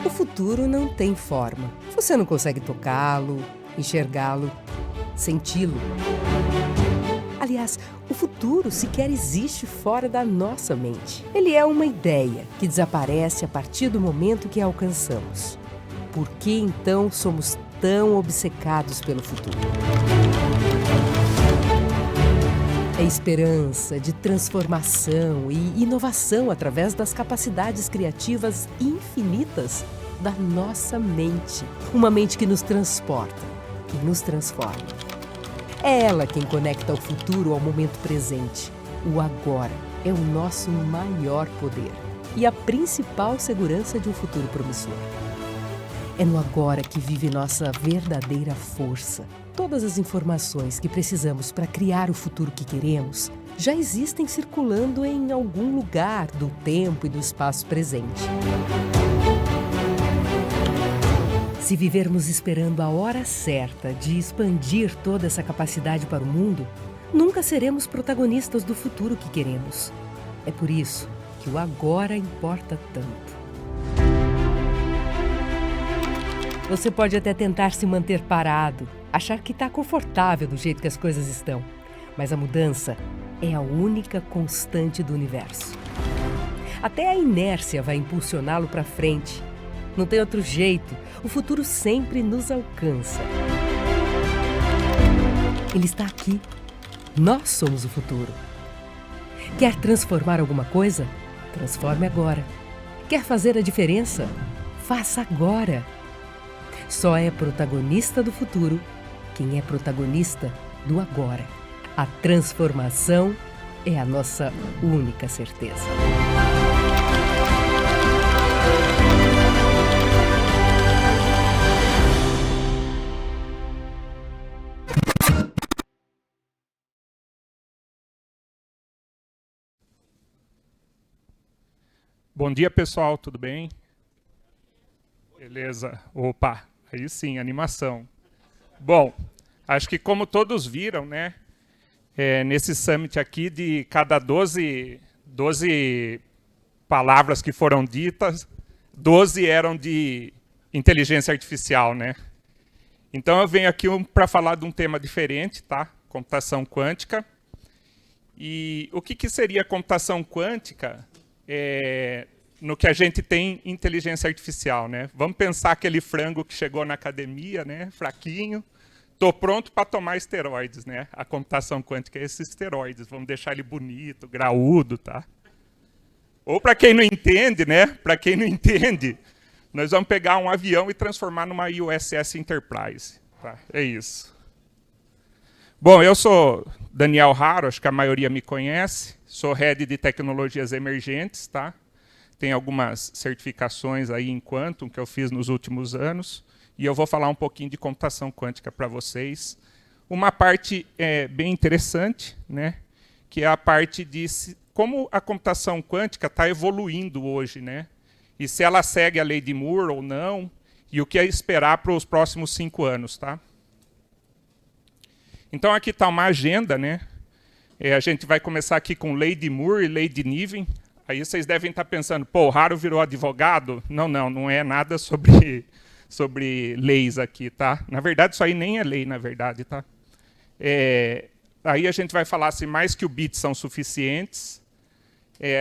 O futuro não tem forma. Você não consegue tocá-lo, enxergá-lo, senti-lo. Aliás, o futuro sequer existe fora da nossa mente. Ele é uma ideia que desaparece a partir do momento que a alcançamos. Por que então somos tão obcecados pelo futuro? É esperança de transformação e inovação através das capacidades criativas infinitas da nossa mente. Uma mente que nos transporta, que nos transforma. É ela quem conecta o futuro ao momento presente. O agora é o nosso maior poder e a principal segurança de um futuro promissor. É no agora que vive nossa verdadeira força. Todas as informações que precisamos para criar o futuro que queremos já existem circulando em algum lugar do tempo e do espaço presente. Se vivermos esperando a hora certa de expandir toda essa capacidade para o mundo, nunca seremos protagonistas do futuro que queremos. É por isso que o agora importa tanto. Você pode até tentar se manter parado, achar que está confortável do jeito que as coisas estão, mas a mudança é a única constante do universo. Até a inércia vai impulsioná-lo para frente. Não tem outro jeito, o futuro sempre nos alcança. Ele está aqui. Nós somos o futuro. Quer transformar alguma coisa? Transforme agora. Quer fazer a diferença? Faça agora. Só é protagonista do futuro quem é protagonista do agora. A transformação é a nossa única certeza. Bom dia, pessoal, tudo bem? Beleza. Opa, aí sim, animação. Bom, acho que como todos viram, né, nesse summit aqui, de cada 12 palavras que foram ditas, 12 eram de inteligência artificial, né? Então eu venho aqui para falar de um tema diferente, tá? Computação quântica. E o que seria computação quântica? No que a gente tem inteligência artificial, né? Vamos pensar aquele frango que chegou na academia, né? Fraquinho. Estou pronto para tomar esteroides, né? A computação quântica é esses esteroides. Vamos deixar ele bonito, graúdo, tá? Ou para quem não entende, né? Para quem não entende, Nós vamos pegar um avião e transformar numa USS Enterprise. Tá? É isso. Bom, eu sou Daniel Haro, acho que a maioria me conhece. Sou Head de Tecnologias Emergentes. Tá? Tem algumas certificações aí em Quantum que eu fiz nos últimos anos. E eu vou falar um pouquinho de computação quântica para vocês. Uma parte bem interessante, né? Que é a parte de como a computação quântica está evoluindo hoje, né? E se ela segue a lei de Moore ou não, e o que é esperar para os próximos 5 anos. Tá? Então, aqui está uma agenda. Né? A gente vai começar aqui com lei de Moore e lei de Niven. Aí vocês devem estar pensando, pô, o Haro virou advogado? Não é nada sobre leis aqui. Tá? Na verdade, isso aí nem é lei, na verdade. Tá? Aí a gente vai falar se mais que qubits são suficientes,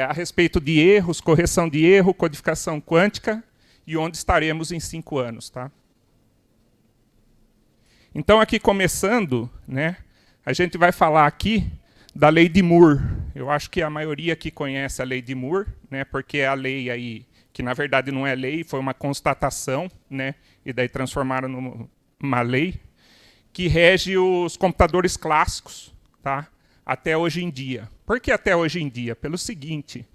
a respeito de erros, correção de erro, codificação quântica e onde estaremos em 5 anos. Tá? Então, aqui começando, né, a gente vai falar aqui da lei de Moore. Eu acho que a maioria aqui conhece a lei de Moore, né, porque é a lei aí, que na verdade não é lei, foi uma constatação, né, e daí transformaram numa lei, que rege os computadores clássicos, tá? Até hoje em dia. Por que até hoje em dia? Pelo seguinte,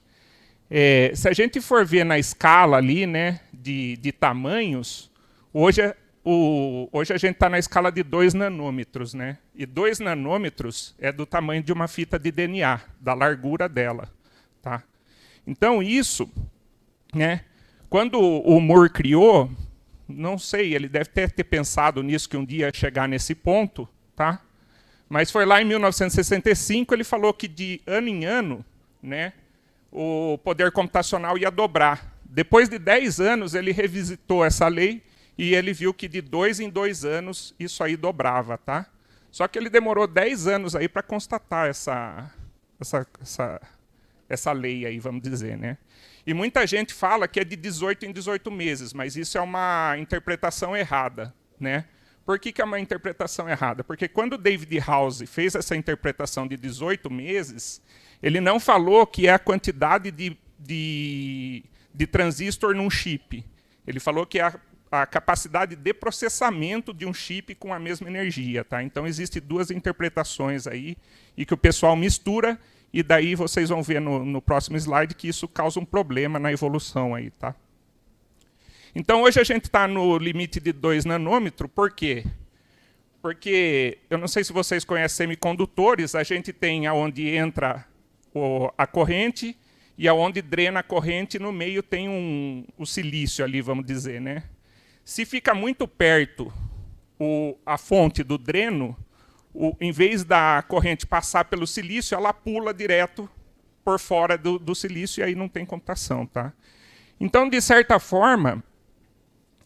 se a gente for ver na escala ali, né, de tamanhos, hoje a gente está na escala de 2 nanômetros. Né? E 2 nanômetros é do tamanho de uma fita de DNA, da largura dela. Tá? Então, isso, né, quando o Moore criou, não sei, ele deve ter pensado nisso, que um dia ia chegar nesse ponto, tá? Mas foi lá em 1965, ele falou que de ano em ano, né, o poder computacional ia dobrar. Depois de 10 anos, ele revisitou essa lei e ele viu que de 2 em 2 anos isso aí dobrava. Tá? Só que ele demorou 10 anos aí para constatar essa lei, aí, vamos dizer. Né? E muita gente fala que é de 18 em 18 meses, mas isso é uma interpretação errada. Né? Por que é uma interpretação errada? Porque quando o David House fez essa interpretação de 18 meses, ele não falou que é a quantidade de transistor num chip. Ele falou que é a capacidade de processamento de um chip com a mesma energia. Tá? Então, existem 2 interpretações aí, e que o pessoal mistura, e daí vocês vão ver no próximo slide que isso causa um problema na evolução aí, tá? Então, hoje a gente está no limite de 2 nanômetros. Por quê? Porque, eu não sei se vocês conhecem semicondutores, a gente tem aonde entra a corrente e aonde drena a corrente, no meio tem o silício ali, vamos dizer. Né? Se fica muito perto a fonte do dreno, em vez da corrente passar pelo silício, ela pula direto por fora do silício, e aí não tem computação. Tá? Então, de certa forma,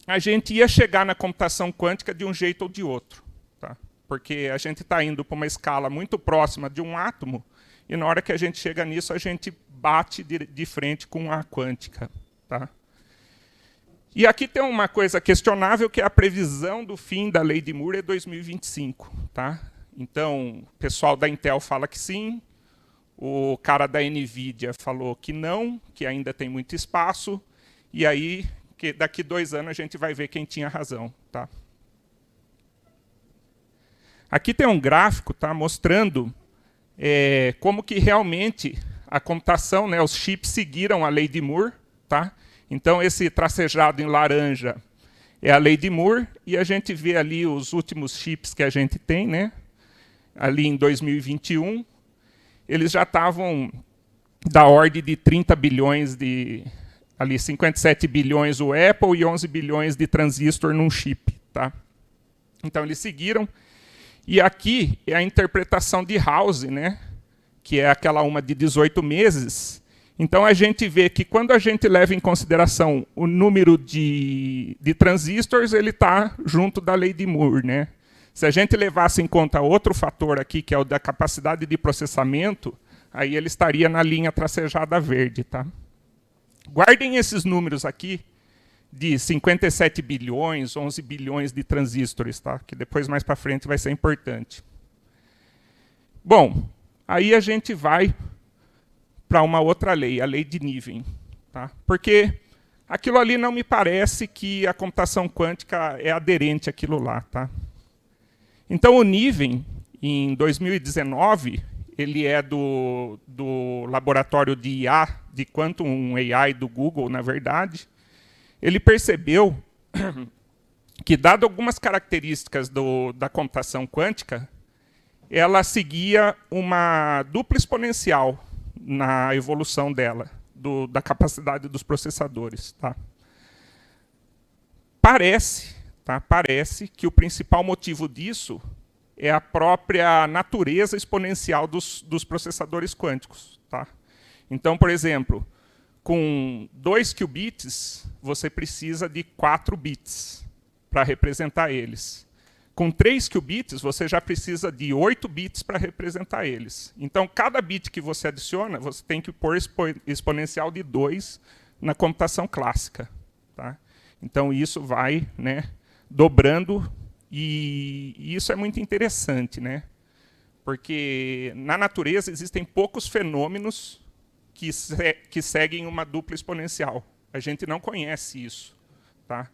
a gente ia chegar na computação quântica de um jeito ou de outro. Tá? Porque a gente está indo para uma escala muito próxima de um átomo, e na hora que a gente chega nisso, a gente bate de frente com a quântica. Tá? E aqui tem uma coisa questionável, que é a previsão do fim da lei de Moore é 2025. Tá? Então, o pessoal da Intel fala que sim, o cara da NVIDIA falou que não, que ainda tem muito espaço, e aí, que daqui 2 anos, a gente vai ver quem tinha razão. Tá? Aqui tem um gráfico, tá, mostrando como que realmente a computação, né, os chips seguiram a lei de Moore. Tá? Então, esse tracejado em laranja é a lei de Moore, e a gente vê ali os últimos chips que a gente tem, né? Ali em 2021, eles já estavam da ordem de 30 bilhões ali 57 bilhões o Apple e 11 bilhões de transistor num chip. Tá? Então, eles seguiram. E aqui é a interpretação de House, né? Que é aquela uma de 18 meses. Então, a gente vê que quando a gente leva em consideração o número de transistores, ele está junto da lei de Moore. Né? Se a gente levasse em conta outro fator aqui, que é o da capacidade de processamento, aí ele estaria na linha tracejada verde. Tá? Guardem esses números aqui de 57 bilhões, 11 bilhões de transistores, tá? Que depois, mais para frente, vai ser importante. Bom, aí a gente vai para uma outra lei, a lei de Niven. Tá? Porque aquilo ali não me parece que a computação quântica é aderente àquilo lá. Tá? Então, o Niven, em 2019, ele é do laboratório de IA, de Quantum AI do Google, na verdade. Ele percebeu que, dado algumas características da computação quântica, ela seguia uma dupla exponencial na evolução dela, da capacidade dos processadores. Tá? Parece que o principal motivo disso é a própria natureza exponencial dos processadores quânticos. Tá? Então, por exemplo, com 2 qubits, você precisa de 4 bits para representar eles. Com 3 qubits, você já precisa de 8 bits para representar eles. Então, cada bit que você adiciona, você tem que pôr exponencial de 2 na computação clássica. Tá? Então, isso vai, né, dobrando, e isso é muito interessante, né? Porque na natureza existem poucos fenômenos que seguem uma dupla exponencial. A gente não conhece isso. Tá?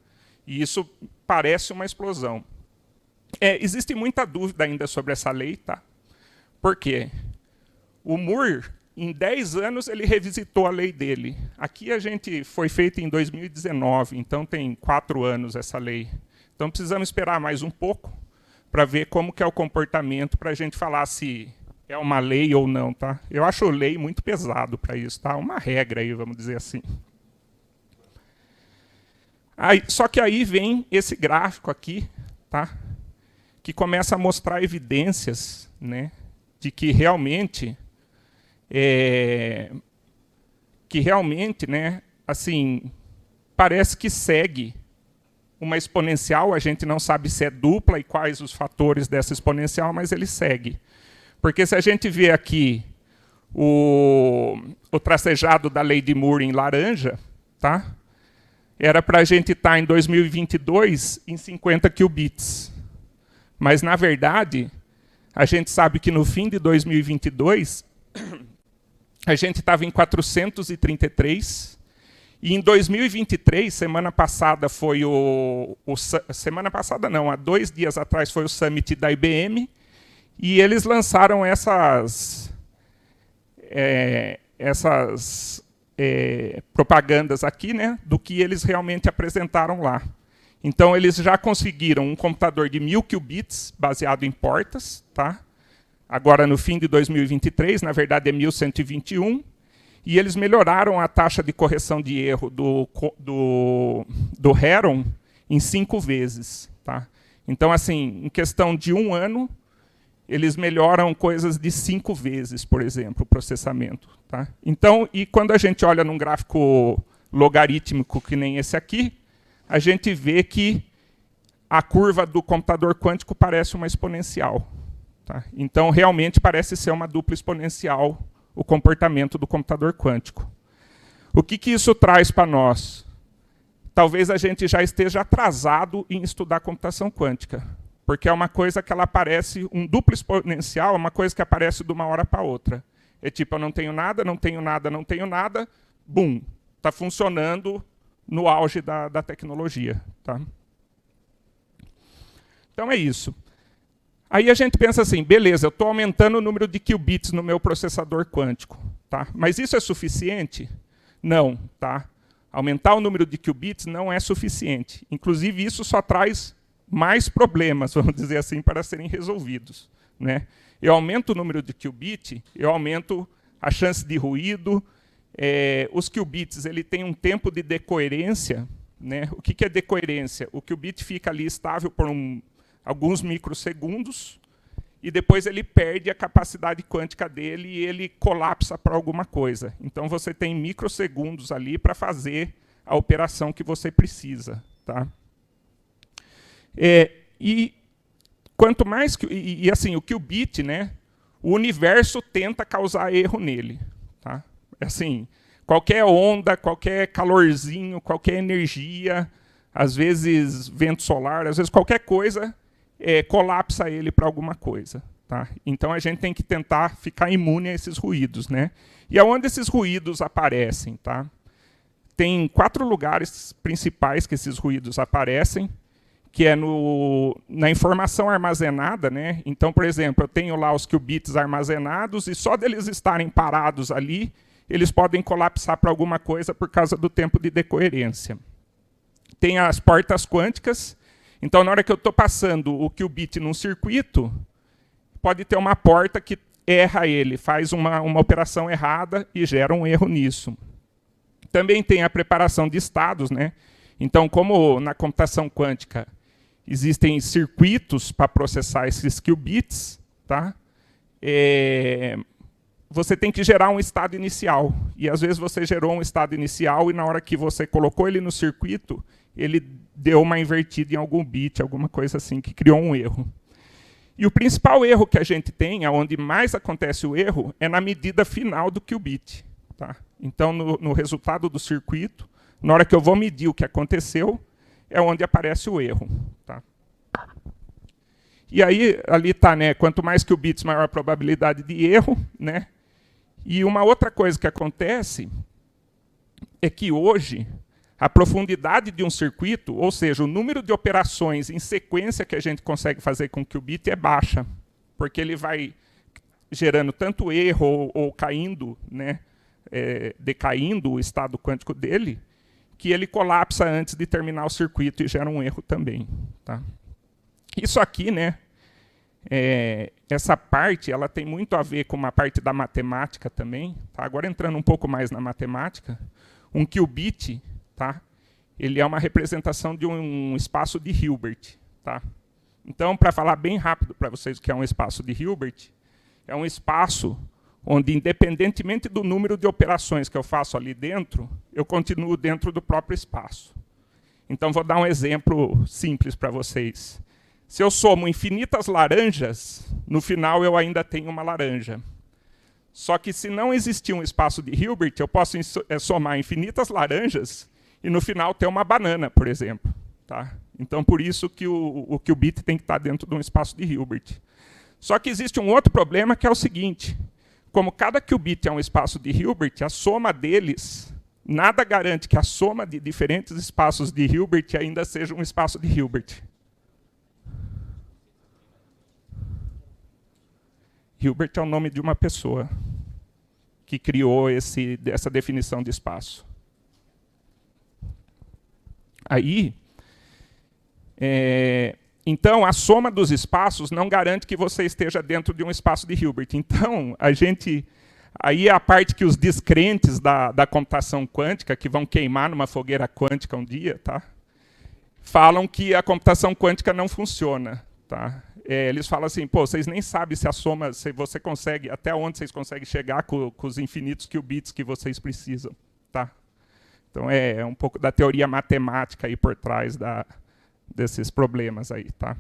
E isso parece uma explosão. Existe muita dúvida ainda sobre essa lei. Tá? Por quê? O Moore, em 10 anos, ele revisitou a lei dele. Aqui foi feita em 2019, então tem 4 anos essa lei. Então precisamos esperar mais um pouco para ver como que é o comportamento, para a gente falar se é uma lei ou não. Tá? Eu acho lei muito pesado para isso. Tá? Uma regra, aí, vamos dizer assim. Só que aí vem esse gráfico aqui, tá? Que começa a mostrar evidências, né, de que realmente, né, assim, parece que segue uma exponencial. A gente não sabe se é dupla e quais os fatores dessa exponencial, mas ele segue. Porque se a gente vê aqui o tracejado da lei de Moore em laranja, tá? Era para a gente estar em 2022 em 50 qubits. Mas, na verdade, a gente sabe que no fim de 2022, a gente estava em 433. E em 2023, semana passada foi semana passada não, há 2 dias atrás foi o Summit da IBM, e eles lançaram essas propagandas aqui, né, do que eles realmente apresentaram lá. Então, eles já conseguiram um computador de 1000 qubits, baseado em portas. Tá? Agora, no fim de 2023, na verdade é 1121. E eles melhoraram a taxa de correção de erro do Heron em 5 vezes. Tá? Então, assim, em questão de 1 ano, eles melhoram coisas de 5 vezes, por exemplo, o processamento. Tá? Então, e quando a gente olha num gráfico logarítmico que nem esse aqui, a gente vê que a curva do computador quântico parece uma exponencial. Tá? Então, realmente parece ser uma dupla exponencial o comportamento do computador quântico. O que isso traz para nós? Talvez a gente já esteja atrasado em estudar computação quântica, porque é uma coisa que ela aparece, um duplo exponencial, é uma coisa que aparece de uma hora para outra. É tipo, eu não tenho nada, não tenho nada, não tenho nada, bum, está funcionando no auge da tecnologia. Tá? Então é isso. Aí a gente pensa assim, beleza, eu estou aumentando o número de qubits no meu processador quântico. Tá? Mas isso é suficiente? Não. Tá? Aumentar o número de qubits não é suficiente. Inclusive, isso só traz mais problemas, vamos dizer assim, para serem resolvidos. Né? Eu aumento o número de qubit, eu aumento a chance de ruído. Os qubits ele tem um tempo de decoerência. Né? O que é decoerência? O qubit fica ali estável por alguns microsegundos, e depois ele perde a capacidade quântica dele e ele colapsa para alguma coisa. Então, você tem microsegundos ali para fazer a operação que você precisa. Tá? E quanto mais... E assim, o qubit, né, o universo tenta causar erro nele. Tá? Assim, qualquer onda, qualquer calorzinho, qualquer energia, às vezes vento solar, às vezes qualquer coisa... colapsa ele para alguma coisa. Tá? Então, a gente tem que tentar ficar imune a esses ruídos. Né? E aonde esses ruídos aparecem? Tá? tem 4 lugares principais que esses ruídos aparecem, que é na informação armazenada, né? Então, por exemplo, eu tenho lá os qubits armazenados e só deles estarem parados ali, eles podem colapsar para alguma coisa por causa do tempo de decoerência. Tem as portas quânticas. Então, na hora que eu estou passando o qubit num circuito, pode ter uma porta que erra ele, faz uma operação errada e gera um erro nisso. Também tem a preparação de estados, né? Então, como na computação quântica existem circuitos para processar esses qubits, tá? Você tem que gerar um estado inicial. E, às vezes, você gerou um estado inicial e, na hora que você colocou ele no circuito, ele deu uma invertida em algum bit, alguma coisa assim, que criou um erro. E o principal erro que a gente tem, onde mais acontece o erro, é na medida final do qubit. Tá? Então, no resultado do circuito, na hora que eu vou medir o que aconteceu, é onde aparece o erro. Tá? E aí, ali está, né, quanto mais qubits, maior a probabilidade de erro. Né? E uma outra coisa que acontece é que hoje a profundidade de um circuito, ou seja, o número de operações em sequência que a gente consegue fazer com o qubit é baixa, porque ele vai gerando tanto erro ou caindo, né, decaindo o estado quântico dele, que ele colapsa antes de terminar o circuito e gera um erro também. Tá? Isso aqui, né, essa parte, ela tem muito a ver com uma parte da matemática também. Tá? Agora, entrando um pouco mais na matemática, um qubit, tá? Ele é uma representação de um espaço de Hilbert. Tá? Então, para falar bem rápido para vocês o que é um espaço de Hilbert, é um espaço onde, independentemente do número de operações que eu faço ali dentro, eu continuo dentro do próprio espaço. Então, vou dar um exemplo simples para vocês. Se eu somo infinitas laranjas, no final eu ainda tenho uma laranja. Só que, se não existir um espaço de Hilbert, eu posso somar infinitas laranjas e, no final, ter uma banana, por exemplo. Tá? Então, por isso que o qubit tem que estar dentro de um espaço de Hilbert. Só que existe um outro problema, que é o seguinte. Como cada qubit é um espaço de Hilbert, a soma deles, nada garante que a soma de diferentes espaços de Hilbert ainda seja um espaço de Hilbert. Hilbert é o nome de uma pessoa que criou essa definição de espaço. Aí, então, a soma dos espaços não garante que você esteja dentro de um espaço de Hilbert. Então, aí é a parte que os descrentes da computação quântica, que vão queimar numa fogueira quântica um dia, tá? Falam que a computação quântica não funciona. Tá? Eles falam assim, pô, vocês nem sabem se a soma, se você consegue, até onde vocês conseguem chegar com os infinitos qubits que vocês precisam. Tá? Então, é um pouco da teoria matemática aí por trás desses problemas aí. Tá?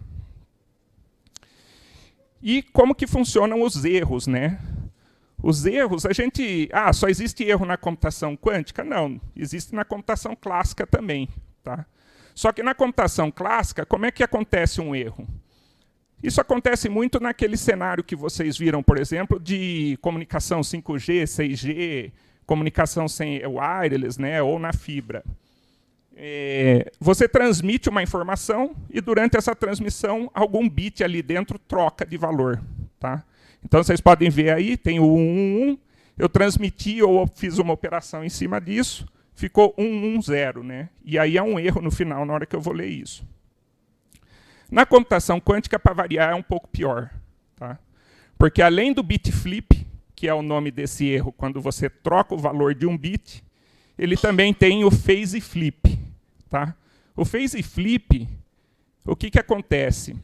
E como que funcionam os erros, né? Os erros, só existe erro na computação quântica? Não, existe na computação clássica também. Tá? Só que na computação clássica, como é que acontece um erro? Isso acontece muito naquele cenário que vocês viram, por exemplo, de comunicação 5G, 6G, comunicação sem wireless, né, ou na fibra. Você transmite uma informação e, durante essa transmissão, algum bit ali dentro troca de valor. Tá? Então, vocês podem ver aí, tem o 111, eu transmiti ou fiz uma operação em cima disso, ficou 110, né? E aí é um erro no final, na hora que eu vou ler isso. Na computação quântica, para variar, é um pouco pior. Tá? Porque, além do bit flip, que é o nome desse erro, quando você troca o valor de um bit, ele também tem o phase flip. Tá? O phase flip, o que acontece?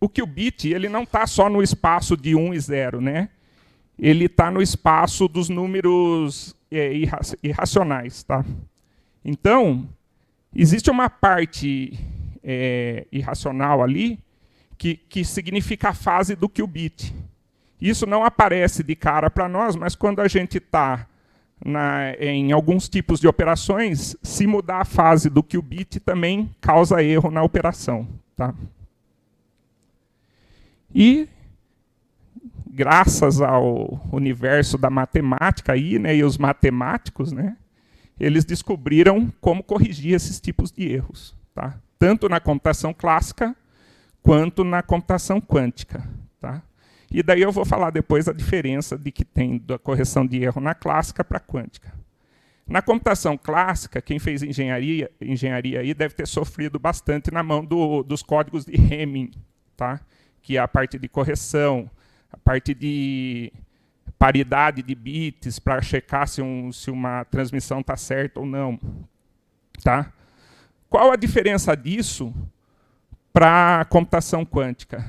O qubit ele não está só no espaço de 1 e 0. Né? Ele está no espaço dos números irracionais. Tá? Então, existe uma parte irracional ali, que significa a fase do qubit. Isso não aparece de cara para nós, mas quando a gente está em alguns tipos de operações, se mudar a fase do qubit também causa erro na operação. Tá? E, graças ao universo da matemática aí, né, e os matemáticos, né, eles descobriram como corrigir esses tipos de erros, tá? Tanto na computação clássica quanto na computação quântica, tá? E daí eu vou falar depois a diferença de que tem da correção de erro na clássica para a quântica. Na computação clássica, quem fez engenharia aí deve ter sofrido bastante na mão dos códigos de Hamming, tá? Que é a parte de correção, a parte de paridade de bits para checar se uma transmissão está certa ou não. Tá? Qual a diferença disso para a computação quântica?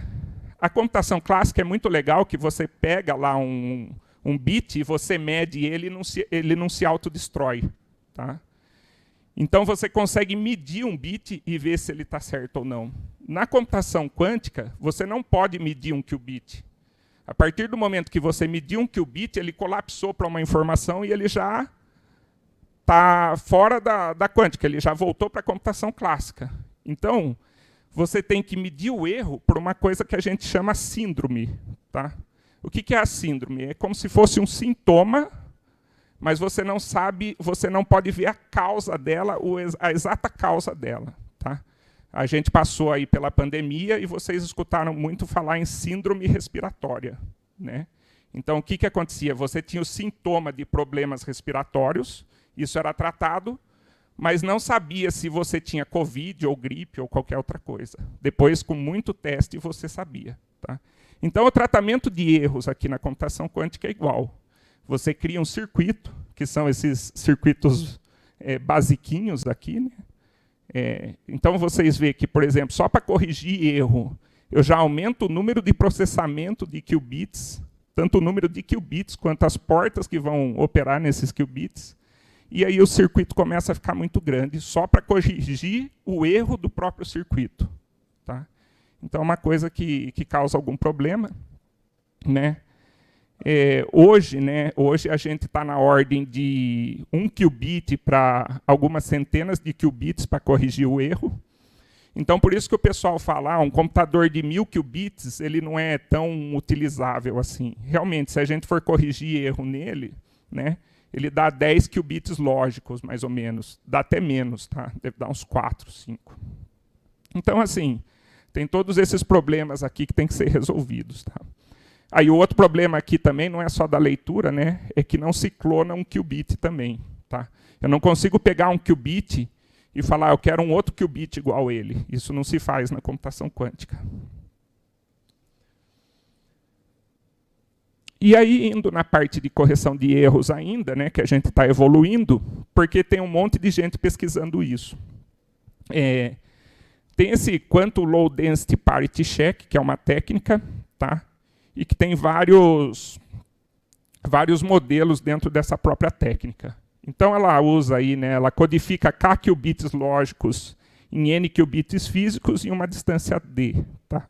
A computação clássica é muito legal, que você pega lá um bit e você mede ele e ele não se autodestrói. Tá? Então você consegue medir um bit e ver se ele está certo ou não. Na computação quântica, você não pode medir um qubit. A partir do momento que você mediu um qubit, ele colapsou para uma informação e ele já está fora da quântica, ele já voltou para a computação clássica. Então, você tem que medir o erro por uma coisa que a gente chama síndrome. Tá? O que é a síndrome? É como se fosse um sintoma, mas você não sabe, você não pode ver a causa dela, a exata causa dela. Tá? A gente passou aí pela pandemia e vocês escutaram muito falar em síndrome respiratória, né? Então, o que acontecia? Você tinha o sintoma de problemas respiratórios, isso era tratado, mas não sabia se você tinha Covid ou gripe ou qualquer outra coisa. Depois, com muito teste, você sabia. Tá? Então, o tratamento de erros aqui na computação quântica é igual. Você cria um circuito, que são esses circuitos basiquinhos aqui, né? Então, vocês veem que, por exemplo, só para corrigir erro, eu já aumento o número de processamento de qubits, tanto o número de qubits quanto as portas que vão operar nesses qubits, e aí o circuito começa a ficar muito grande, só para corrigir o erro do próprio circuito. Tá? Então, é uma coisa que causa algum problema. Né? Hoje a gente está na ordem de 1 qubit para algumas centenas de qubits para corrigir o erro. Então, por isso que o pessoal fala, um computador de 1000 qubits ele não é tão utilizável assim. Realmente, se a gente for corrigir erro nele, né, ele dá 10 qubits lógicos, mais ou menos. Dá até menos, tá? Deve dar uns 4, 5. Então, assim, tem todos esses problemas aqui que tem que ser resolvidos. Tá? Aí o outro problema aqui também não é só da leitura, né? É que não se clona um qubit também. Tá? Eu não consigo pegar um qubit e falar, eu quero um outro qubit igual a ele. Isso não se faz na computação quântica. E aí, indo na parte de correção de erros ainda, né, que a gente está evoluindo, porque tem um monte de gente pesquisando isso. Tem esse Quantum Low Density Parity Check, que é uma técnica, tá? E que tem vários modelos dentro dessa própria técnica. Então, ela usa aí, né, ela codifica K qubits lógicos em N qubits físicos em uma distância D. Tá?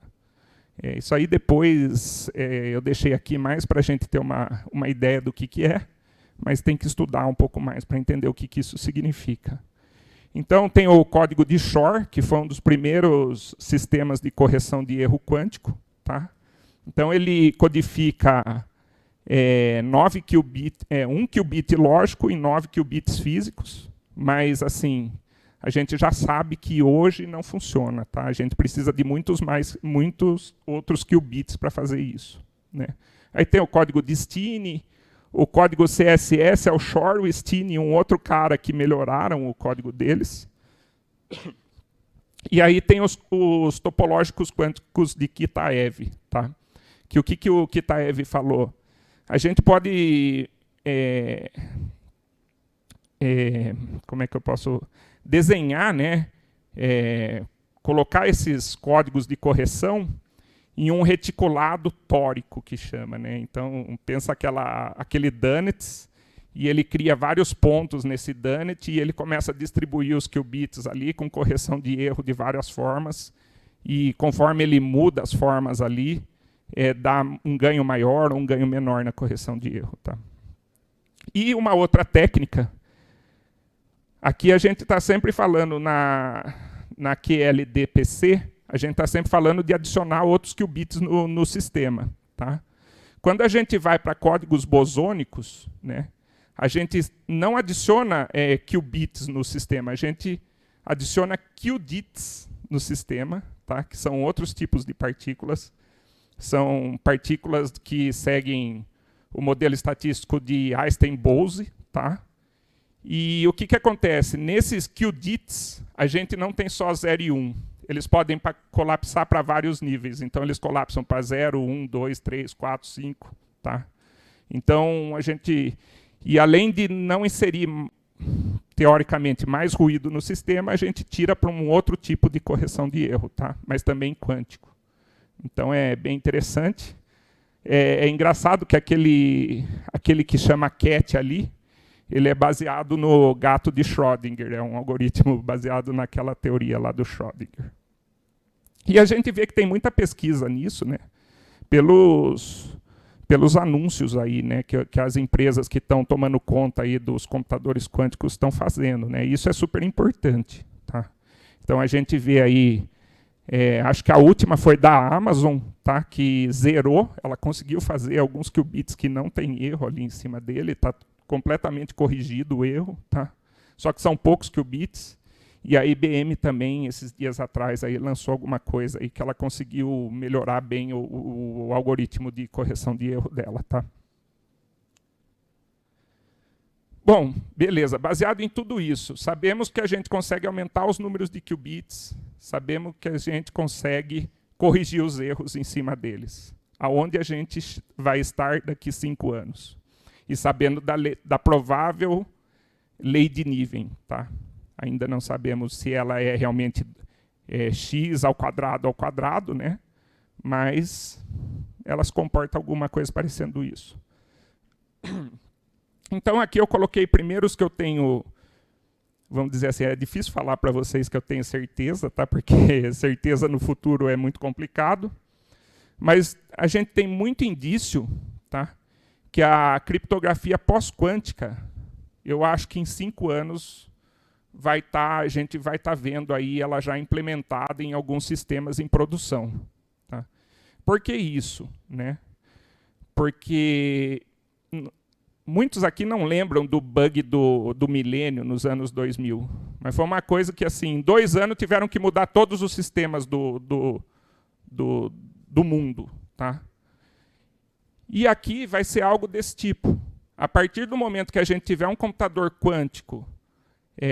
Isso aí depois eu deixei aqui mais para a gente ter uma ideia do que é, mas tem que estudar um pouco mais para entender o que isso significa. Então, tem o código de Shor, que foi um dos primeiros sistemas de correção de erro quântico. Tá? Então, ele codifica 1 qubit lógico em 9 qubits físicos, mas assim, a gente já sabe que hoje não funciona. Tá? A gente precisa de muitos outros qubits para fazer isso. Né? Aí tem o código de Steene, o código CSS é o Shor, o Steene e um outro cara que melhoraram o código deles. E aí tem os topológicos quânticos de Kitaev. Tá? Que o que o Kitaev falou? A gente pode... como é que eu posso desenhar, né? Colocar esses códigos de correção em um reticulado tórico, que chama. Né? Então, pensa aquele Dunnett, e ele cria vários pontos nesse Dunnett, e ele começa a distribuir os qubits ali com correção de erro de várias formas, e conforme ele muda as formas ali, dá um ganho maior ou um ganho menor na correção de erro. Tá? E uma outra técnica, aqui a gente está sempre falando na QLDPC, a gente está sempre falando de adicionar outros qubits no sistema. Tá? Quando a gente vai para códigos bosônicos, né, a gente não adiciona qubits no sistema, a gente adiciona qubits no sistema, tá? Que são outros tipos de partículas. São partículas que seguem o modelo estatístico de Einstein-Bose, tá? E o que acontece? Nesses qubits, a gente não tem só 0 e 1. Eles podem colapsar para vários níveis. Então, eles colapsam para 0, 1, 2, 3, 4, 5. Tá? Então, a gente... E além de não inserir, teoricamente, mais ruído no sistema, a gente tira para um outro tipo de correção de erro, tá? Mas também quântico. Então, é bem interessante. É engraçado que aquele que chama CAT ali, ele é baseado no gato de Schrödinger, é um algoritmo baseado naquela teoria lá do Schrödinger. E a gente vê que tem muita pesquisa nisso, né? Pelos anúncios aí, né? Que as empresas que estão tomando conta aí dos computadores quânticos estão fazendo, né? Isso é super importante, tá? Então a gente vê aí, acho que a última foi da Amazon, tá? Que zerou, ela conseguiu fazer alguns qubits que não tem erro ali em cima dele, está completamente corrigido o erro, tá? Só que são poucos qubits. E a IBM também, esses dias atrás, aí, lançou alguma coisa aí que ela conseguiu melhorar bem o algoritmo de correção de erro dela, tá? Bom, beleza. Baseado em tudo isso, sabemos que a gente consegue aumentar os números de qubits, sabemos que a gente consegue corrigir os erros em cima deles. Aonde a gente vai estar daqui 5 anos. E sabendo da provável lei de Niven, tá? Ainda não sabemos se ela é realmente x ao quadrado, né? Mas ela se comporta alguma coisa parecendo isso. Então, aqui eu coloquei primeiro os que eu tenho, vamos dizer assim, é difícil falar para vocês que eu tenho certeza, tá? Porque certeza no futuro é muito complicado. Mas a gente tem muito indício, tá? Que a criptografia pós-quântica, eu acho que em 5 anos a gente vai estar vendo aí ela já implementada em alguns sistemas em produção. Tá? Por que isso? Né? Porque muitos aqui não lembram do bug do milênio nos anos 2000. Mas foi uma coisa que, assim, em 2 anos tiveram que mudar todos os sistemas do mundo. Tá? E aqui vai ser algo desse tipo. A partir do momento que a gente tiver um computador quântico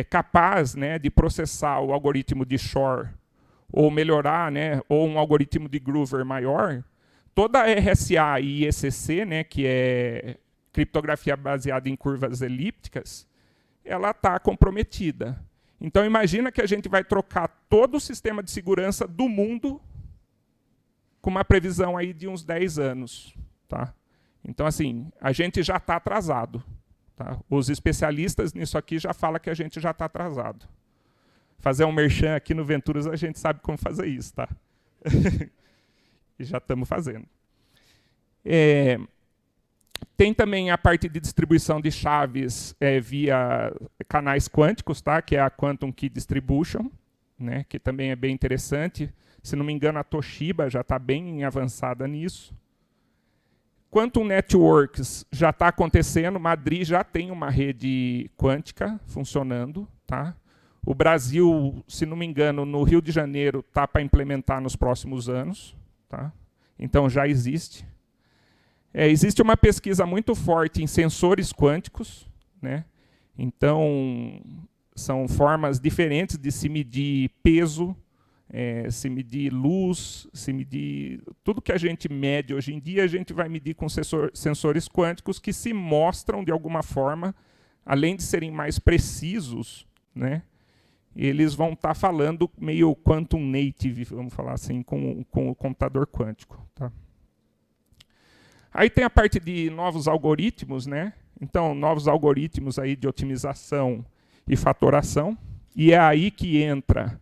capaz, né, de processar o algoritmo de Shor, ou melhorar, né, ou um algoritmo de Groover maior, toda a RSA e ECC, né, que é criptografia baseada em curvas elípticas, ela está comprometida. Então, imagina que a gente vai trocar todo o sistema de segurança do mundo com uma previsão aí de uns 10 anos. Tá? Então, assim, a gente já está atrasado. Tá? Os especialistas nisso aqui já falam que a gente já está atrasado. Fazer um merchan aqui no Venturas, a gente sabe como fazer isso. Tá? E já estamos fazendo. Tem também a parte de distribuição de chaves via canais quânticos, tá? Que é a Quantum Key Distribution, né? Que também é bem interessante. Se não me engano, a Toshiba já está bem avançada nisso. Quantum Networks já está acontecendo, Madrid já tem uma rede quântica funcionando. Tá? O Brasil, se não me engano, no Rio de Janeiro, está para implementar nos próximos anos. Tá? Então, já existe. Existe uma pesquisa muito forte em sensores quânticos. Né? Então, são formas diferentes de se medir peso, se medir luz, se medir... Tudo que a gente mede hoje em dia, a gente vai medir com sensores quânticos que se mostram, de alguma forma, além de serem mais precisos, né, eles vão estar falando meio quantum native, vamos falar assim, com o computador quântico. Tá? Aí tem a parte de novos algoritmos, né? Então, novos algoritmos aí de otimização e fatoração, e é aí que entra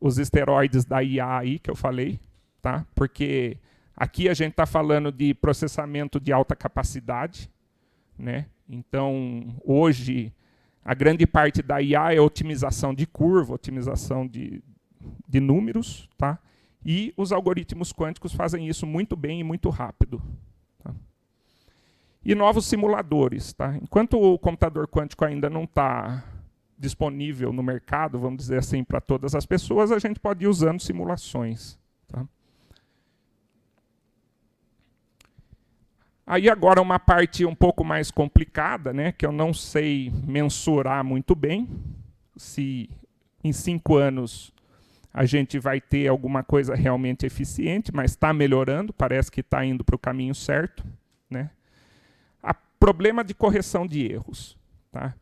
os esteroides da IA aí, que eu falei, tá? Porque aqui a gente está falando de processamento de alta capacidade, né? Então, hoje, a grande parte da IA é otimização de curva, otimização de números, tá? E os algoritmos quânticos fazem isso muito bem e muito rápido. Tá? E novos simuladores. Tá? Enquanto o computador quântico ainda não está disponível no mercado, vamos dizer assim, para todas as pessoas, a gente pode ir usando simulações. Tá? Aí agora uma parte um pouco mais complicada, né, que eu não sei mensurar muito bem, se em 5 anos a gente vai ter alguma coisa realmente eficiente, mas está melhorando, parece que está indo para o caminho certo. Né? Problema de correção de erros. Tá?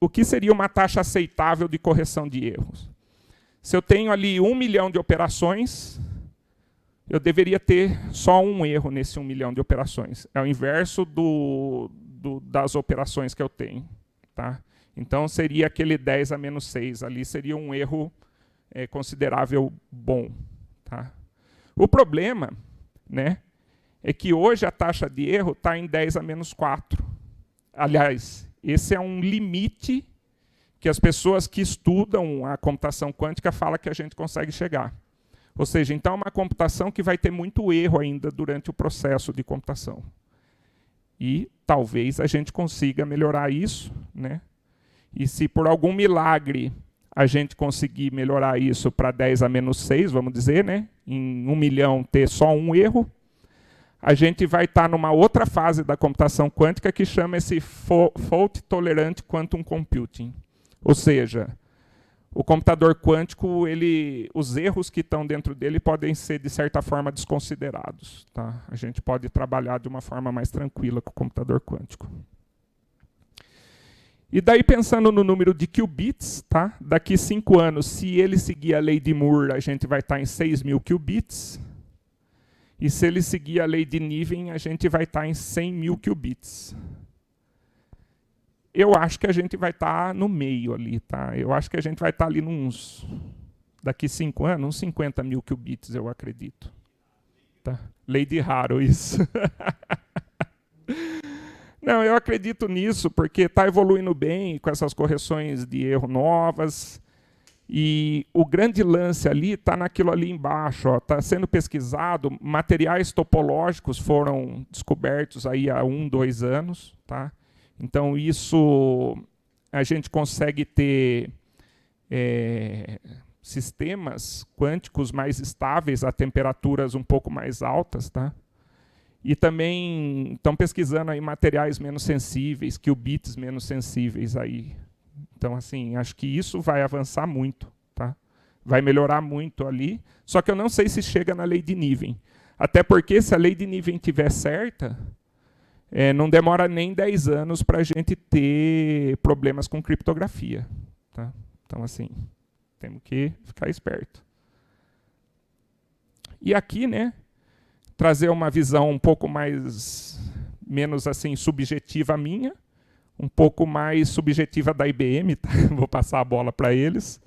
O que seria uma taxa aceitável de correção de erros? Se eu tenho ali 1 milhão de operações, eu deveria ter só um erro nesse 1 milhão de operações. É o inverso das operações que eu tenho. Tá? Então, seria aquele 10 a menos 6. Ali seria um erro considerável bom. Tá? O problema, né, é que hoje a taxa de erro está em 10 a menos 4. Aliás, esse é um limite que as pessoas que estudam a computação quântica falam que a gente consegue chegar. Ou seja, então é uma computação que vai ter muito erro ainda durante o processo de computação. E talvez a gente consiga melhorar isso. Né? E se por algum milagre a gente conseguir melhorar isso para 10 a menos 6, vamos dizer, né? Em 1 milhão ter só um erro, a gente vai estar numa outra fase da computação quântica que chama esse Fault Tolerant Quantum Computing. Ou seja, o computador quântico, os erros que estão dentro dele podem ser, de certa forma, desconsiderados. Tá? A gente pode trabalhar de uma forma mais tranquila com o computador quântico. E daí, pensando no número de qubits, tá? Daqui 5 anos, se ele seguir a lei de Moore, a gente vai estar em 6.000 qubits. E se ele seguir a lei de Niven, a gente vai estar em 100.000 qubits. Eu acho que a gente vai estar no meio ali. Tá? Eu acho que a gente vai estar ali daqui 5 anos, uns 50.000 qubits, eu acredito. Tá? Lei de Haro, isso. Não, eu acredito nisso, porque está evoluindo bem com essas correções de erro novas. E o grande lance ali está naquilo ali embaixo. Está sendo pesquisado, materiais topológicos foram descobertos aí há 1, 2 anos. Tá? Então, isso a gente consegue ter sistemas quânticos mais estáveis a temperaturas um pouco mais altas. Tá? E também estão pesquisando aí materiais menos sensíveis, qubits menos sensíveis aí. Então, assim, acho que isso vai avançar muito. Tá? Vai melhorar muito ali. Só que eu não sei se chega na lei de Niven. Até porque, se a lei de Niven estiver certa, não demora nem 10 anos para a gente ter problemas com criptografia. Tá? Então, assim, temos que ficar esperto. E aqui, né, trazer uma visão um pouco menos assim subjetiva minha, um pouco mais subjetiva da IBM, tá? Vou passar a bola para eles,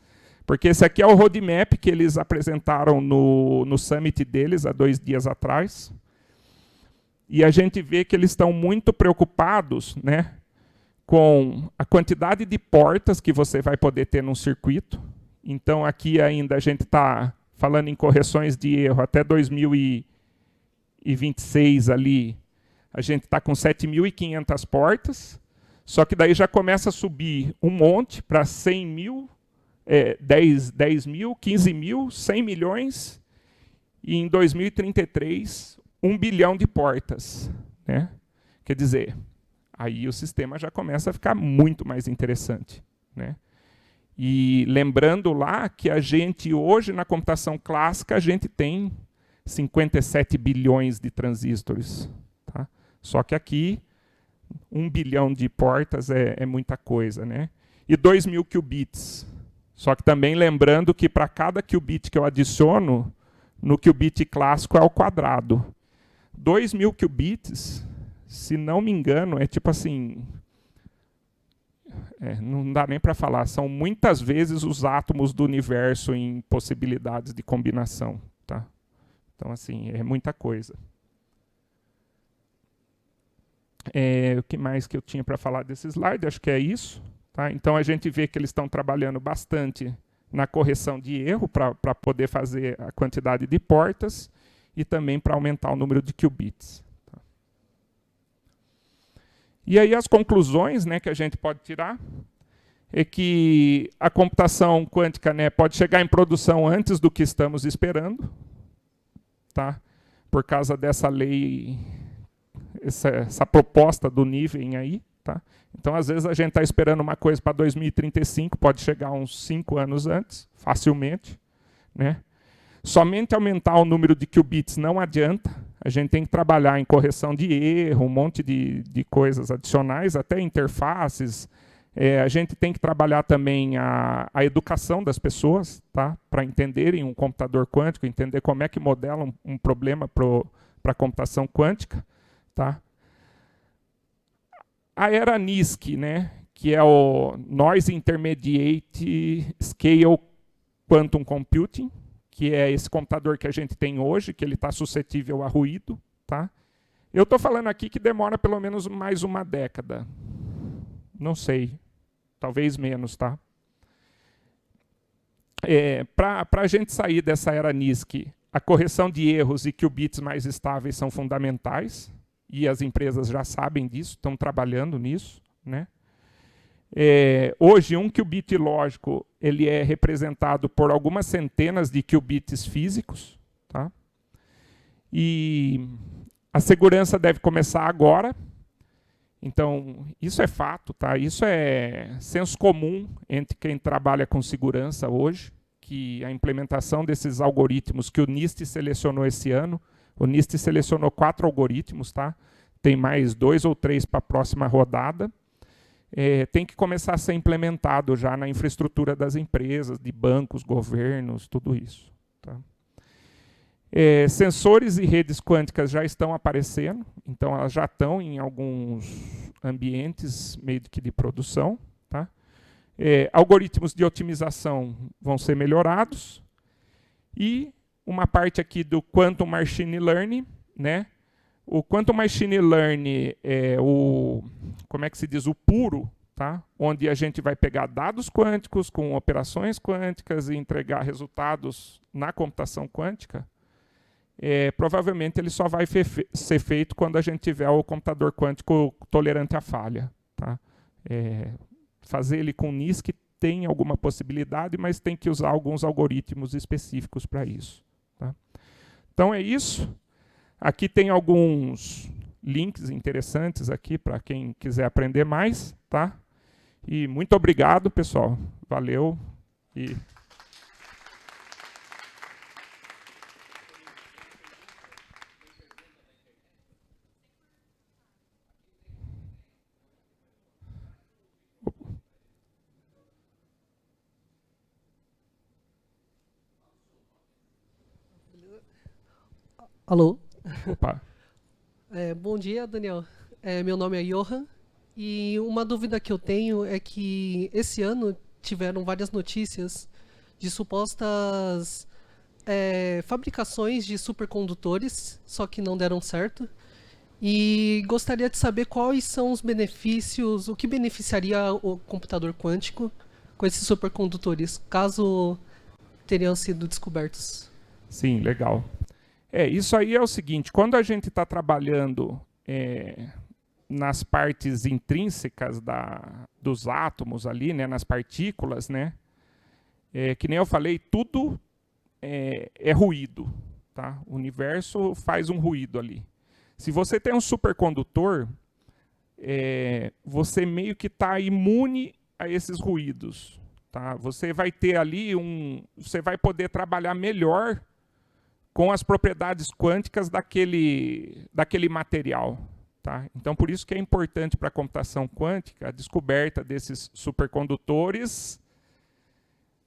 porque esse aqui é o roadmap que eles apresentaram no summit deles há 2 dias atrás, e a gente vê que eles estão muito preocupados, né, com a quantidade de portas que você vai poder ter num circuito. Então aqui ainda a gente está falando em correções de erro até 2026 ali, a gente está com 7.500 portas, só que daí já começa a subir um monte para 100.000, 10.000, 15.000, 100 milhões, e em 2033, 1 bilhão de portas. Né? Quer dizer, aí o sistema já começa a ficar muito mais interessante. Né? E lembrando lá que a gente hoje, na computação clássica, a gente tem 57 bilhões de transistores. Tá? Só que aqui, 1 bilhão de portas é muita coisa. Né? E 2.000 qubits. Só que também lembrando que para cada qubit que eu adiciono, no qubit clássico é ao quadrado. 2.000 qubits, se não me engano, é tipo assim... não dá nem para falar. São muitas vezes os átomos do universo em possibilidades de combinação. Tá? Então, assim, é muita coisa. O que mais que eu tinha para falar desse slide? Acho que é isso. Tá? Então, a gente vê que eles estão trabalhando bastante na correção de erro para poder fazer a quantidade de portas e também para aumentar o número de qubits. Tá? E aí as conclusões, né, que a gente pode tirar é que a computação quântica, né, pode chegar em produção antes do que estamos esperando, tá? Por causa dessa lei, essa proposta do Niven aí. Tá? Então, às vezes, a gente está esperando uma coisa para 2035, pode chegar uns 5 anos antes, facilmente. Né? Somente aumentar o número de qubits não adianta. A gente tem que trabalhar em correção de erro, um monte de coisas adicionais, até interfaces. A gente tem que trabalhar também a educação das pessoas, tá? Para entenderem um computador quântico, entender como é que modela um problema para a computação quântica. Tá? A era NISQ, né, que é o Noise Intermediate Scale Quantum Computing, que é esse computador que a gente tem hoje, que ele está suscetível a ruído. Tá? Eu estou falando aqui que demora pelo menos mais uma década. Não sei, talvez menos. Tá? Para a gente sair dessa era NISQ, a correção de erros e qubits mais estáveis são fundamentais. E as empresas já sabem disso, estão trabalhando nisso. Né? Hoje, um qubit lógico ele é representado por algumas centenas de qubits físicos. Tá? E a segurança deve começar agora. Então, isso é fato. Tá? Isso é senso comum entre quem trabalha com segurança hoje, que a implementação desses algoritmos que o NIST selecionou esse ano, o NIST selecionou 4 algoritmos, tá? Tem mais 2 ou 3 para a próxima rodada. Tem que começar a ser implementado já na infraestrutura das empresas, de bancos, governos, tudo isso. Tá? Sensores e redes quânticas já estão aparecendo, então elas já estão em alguns ambientes meio que de produção. Tá? Algoritmos de otimização vão ser melhorados. E uma parte aqui do Quantum Machine Learning, né? O Quantum Machine Learning é como é que se diz, o puro, tá? Onde a gente vai pegar dados quânticos com operações quânticas e entregar resultados na computação quântica. Provavelmente ele só vai ser feito quando a gente tiver o computador quântico tolerante à falha. Tá? Fazer ele com NISQ tem alguma possibilidade, mas tem que usar alguns algoritmos específicos para isso. Tá? Então é isso. Aqui tem alguns links interessantes aqui para quem quiser aprender mais. Tá? E muito obrigado, pessoal. Valeu. Alô? Opa. Bom dia, Daniel. Meu nome é Johan. E uma dúvida que eu tenho é que esse ano tiveram várias notícias de supostas fabricações de supercondutores, só que não deram certo. E gostaria de saber quais são os benefícios, o que beneficiaria o computador quântico com esses supercondutores, caso teriam sido descobertos. Sim, legal. Isso aí é o seguinte, quando a gente está trabalhando nas partes intrínsecas dos átomos ali, né, nas partículas, né, que nem eu falei, tudo é ruído. Tá? O universo faz um ruído ali. Se você tem um supercondutor, você meio que está imune a esses ruídos. Tá? Você vai ter ali você vai poder trabalhar melhor com as propriedades quânticas daquele material. Tá? Então, por isso que é importante para a computação quântica a descoberta desses supercondutores.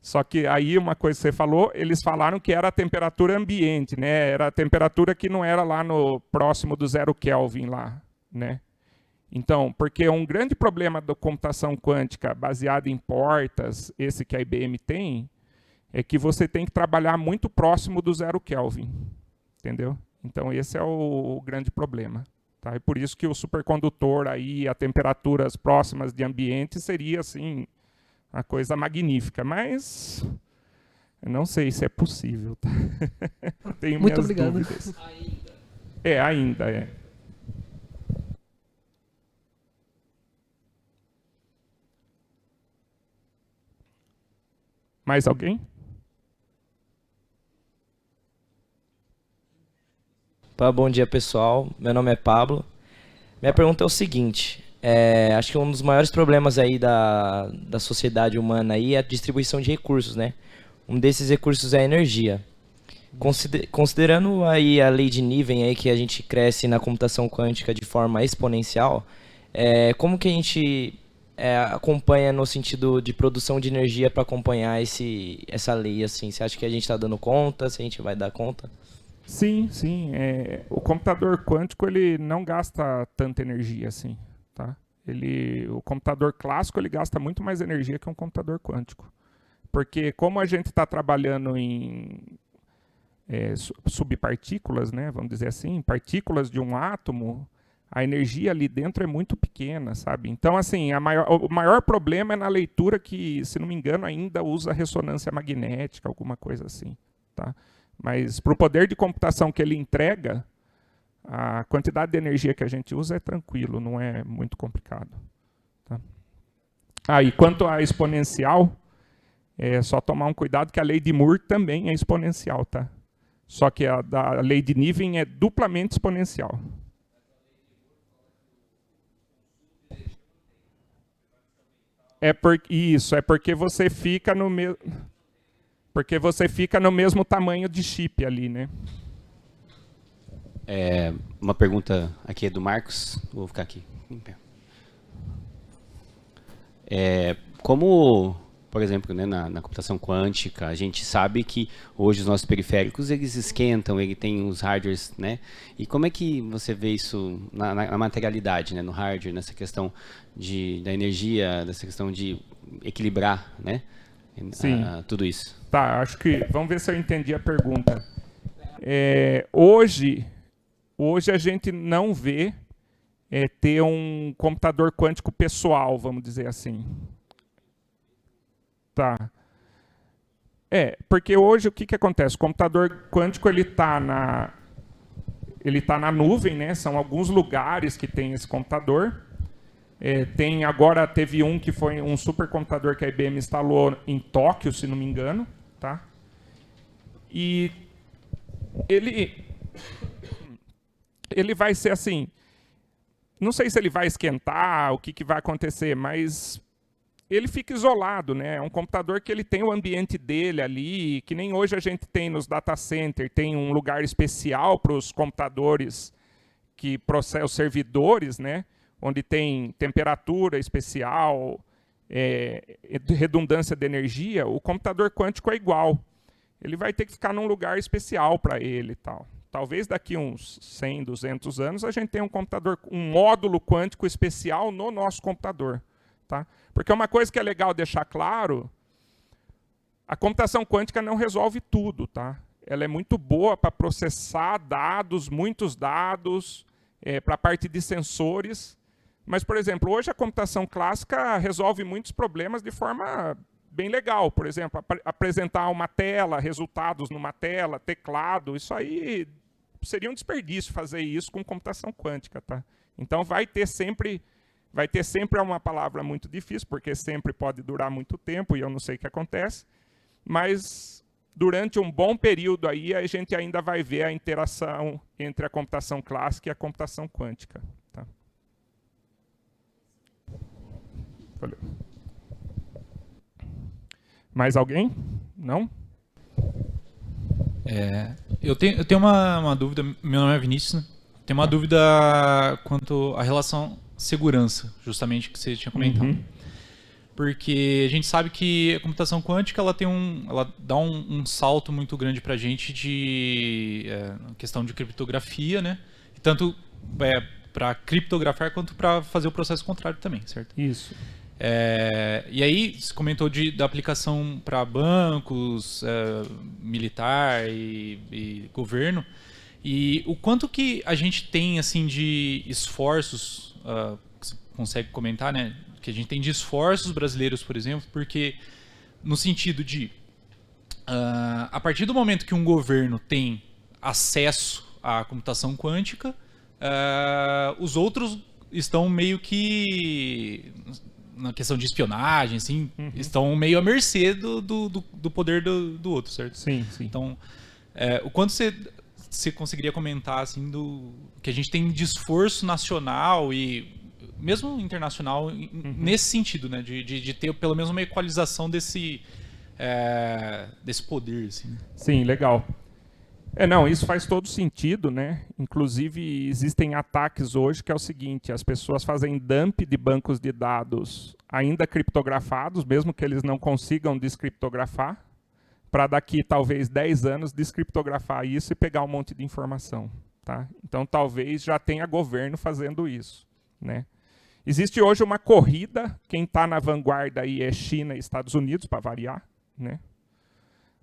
Só que aí, uma coisa que você falou, eles falaram que era a temperatura ambiente, né? Era a temperatura que não era lá no próximo do 0 Kelvin lá, né? Então, porque um grande problema da computação quântica baseada em portas, esse que a IBM tem, é que você tem que trabalhar muito próximo do 0 Kelvin, entendeu? Então esse é o grande problema. Tá? E por isso que o supercondutor aí a temperaturas próximas de ambiente seria assim uma coisa magnífica, mas eu não sei se é possível. Tá? Tenho muito minhas obrigado. dúvidas. Ainda. Mais alguém? Bom dia, pessoal. Meu nome é Pablo. Minha pergunta é o seguinte. Acho que um dos maiores problemas aí da sociedade humana aí é a distribuição de recursos, né? Um desses recursos é a energia. Considerando aí a lei de Newton aí, que a gente cresce na computação quântica de forma exponencial, como que a gente acompanha no sentido de produção de energia para acompanhar essa lei? Assim? Você acha que a gente está dando conta? Se a gente vai dar conta? Sim, sim. O computador quântico ele não gasta tanta energia assim, tá? O computador clássico ele gasta muito mais energia que um computador quântico, porque como a gente está trabalhando em subpartículas, né? Vamos dizer assim, partículas de um átomo, a energia ali dentro é muito pequena, sabe? Então, assim, o maior problema é na leitura que, se não me engano, ainda usa ressonância magnética, alguma coisa assim, tá? Mas para o poder de computação que ele entrega, a quantidade de energia que a gente usa é tranquilo, não é muito complicado. Tá? E quanto à exponencial, é só tomar um cuidado que a lei de Moore também é exponencial, tá? Só que a da lei de Newton é duplamente exponencial. Isso, é porque você fica no mesmo... Porque você fica no mesmo tamanho de chip ali, né? Uma pergunta aqui é do Marcos. Vou ficar aqui. Como, por exemplo, né, na computação quântica, a gente sabe que hoje os nossos periféricos eles esquentam, ele tem os hardwares, né? E como é que você vê isso na materialidade, né, no hardware, nessa questão da energia, nessa questão de equilibrar, né? Tudo isso. Tá, acho que... Vamos ver se eu entendi a pergunta. Hoje a gente não vê ter um computador quântico pessoal, vamos dizer assim. Tá. Porque hoje o que acontece? O computador quântico ele tá na nuvem, né? São alguns lugares que tem esse computador. Agora teve um que foi um supercomputador que a IBM instalou em Tóquio, se não me engano, tá? E ele vai ser assim, não sei se ele vai esquentar, o que vai acontecer, mas ele fica isolado, né? É um computador que ele tem o ambiente dele ali, que nem hoje a gente tem nos data centers, tem um lugar especial para os computadores que processam os servidores, né? Onde tem temperatura especial, redundância de energia. O computador quântico é igual. Ele vai ter que ficar num lugar especial para ele e tal. Talvez daqui uns 100, 200 anos a gente tenha um módulo quântico especial no nosso computador. Tá? Porque uma coisa que é legal deixar claro, a computação quântica não resolve tudo. Tá? Ela é muito boa para processar dados, muitos dados, para a parte de sensores. Mas, por exemplo, hoje a computação clássica resolve muitos problemas de forma bem legal. Por exemplo, apresentar uma tela, resultados numa tela, teclado, isso aí seria um desperdício fazer isso com computação quântica. Tá? Então, vai ter sempre uma palavra muito difícil, porque sempre pode durar muito tempo, e eu não sei o que acontece, mas durante um bom período aí, a gente ainda vai ver a interação entre a computação clássica e a computação quântica. Tá? Valeu. Mais alguém? Não? Eu tenho uma dúvida. Meu nome é Vinícius. Tem uma dúvida quanto à relação segurança, justamente que você tinha comentado. Porque a gente sabe que a computação quântica ela dá um salto muito grande para a gente de questão de criptografia, né? Tanto para criptografar quanto para fazer o processo contrário também, certo? Isso. E aí, você comentou da aplicação para bancos, militar e governo. E o quanto que a gente tem assim, de esforços, que você consegue comentar, né? Que a gente tem de esforços brasileiros, por exemplo, porque no sentido de, a partir do momento que um governo tem acesso à computação quântica, os outros estão meio que... na questão de espionagem, assim, estão meio à mercê do poder do outro, certo? Sim, sim. Então, o quanto você conseguiria comentar, assim, do que a gente tem de esforço nacional e mesmo internacional nesse sentido, né? De ter pelo menos uma equalização desse poder, assim. Sim, legal. Não, isso faz todo sentido, né? Inclusive, existem ataques hoje que é o seguinte, as pessoas fazem dump de bancos de dados ainda criptografados, mesmo que eles não consigam descriptografar, para daqui, talvez, 10 anos, descriptografar isso e pegar um monte de informação. Tá? Então, talvez já tenha governo fazendo isso, né? Existe hoje uma corrida, quem está na vanguarda aí é China e Estados Unidos, para variar, né?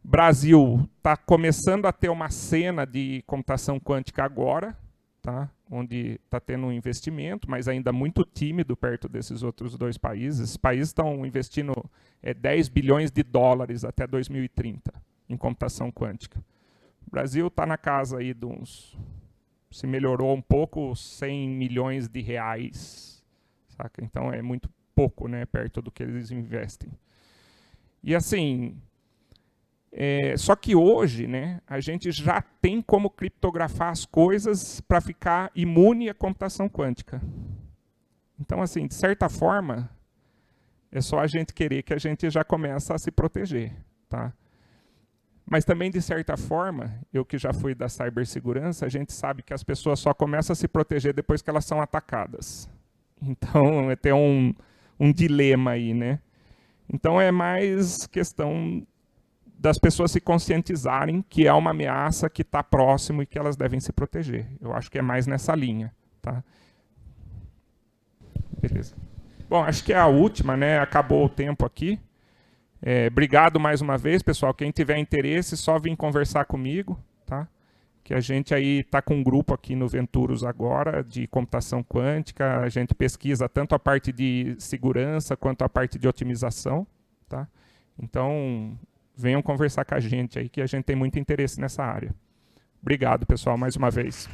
Brasil está começando a ter uma cena de computação quântica agora, tá? Onde está tendo um investimento, mas ainda muito tímido perto desses outros dois países. Esses países estão investindo 10 bilhões de dólares até 2030 em computação quântica. O Brasil está na casa aí de uns, se melhorou um pouco, 100 milhões de reais. Saca? Então é muito pouco, né, perto do que eles investem. E assim... só que hoje, né, a gente já tem como criptografar as coisas para ficar imune à computação quântica. Então, assim, de certa forma, é só a gente querer que a gente já começa a se proteger. Tá? Mas também, de certa forma, eu que já fui da cibersegurança, a gente sabe que as pessoas só começam a se proteger depois que elas são atacadas. Então, tem um dilema aí, né? Então, é mais questão das pessoas se conscientizarem que é uma ameaça que está próximo e que elas devem se proteger. Eu acho que é mais nessa linha. Tá? Beleza. Bom, acho que é a última, né? Acabou o tempo aqui. Obrigado mais uma vez, pessoal. Quem tiver interesse, só vir conversar comigo. Tá? Que a gente aí está com um grupo aqui no Venturus agora de computação quântica. A gente pesquisa tanto a parte de segurança quanto a parte de otimização. Tá? Então... venham conversar com a gente aí, que a gente tem muito interesse nessa área. Obrigado, pessoal, mais uma vez.